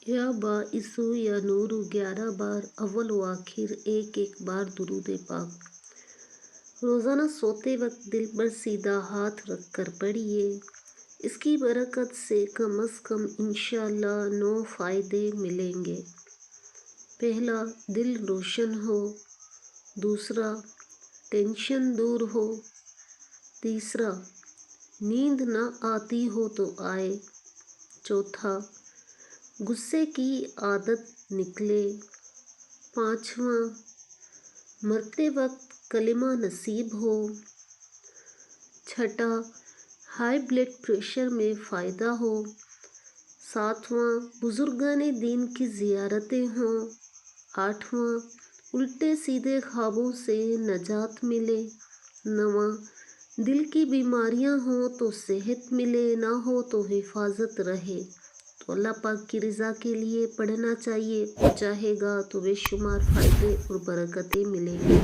या बाइसो या नूर 11 बार अव्वल व आखिर एक एक बार दुरूद पाक। रोज़ाना सोते वक्त दिल पर सीधा हाथ रख कर पढ़िए। इसकी बरकत से कम इंशाअल्लाह 9 फ़ायदे मिलेंगे। पहला, दिल रोशन हो। दूसरा, टेंशन दूर हो। तीसरा, नींद न आती हो तो आए। चौथा, गुस्से की आदत निकले। पाँचवा, मरते वक्त कलिमा नसीब हो। छठा, हाई ब्लड प्रेशर में फ़ायदा हो। सातवां, बुजुर्गाने दीन की ज़ियारतें हों। आठवां, उल्टे सीधे ख्वाबों से नजात मिले। नवां, दिल की बीमारियां हों तो सेहत मिले, ना हो तो हिफाजत रहे। तो अल्लाह पाक की रज़ा के लिए पढ़ना चाहिए। चाहेगा तो बेशुमार फ़ायदे और बरकतें मिलेंगी।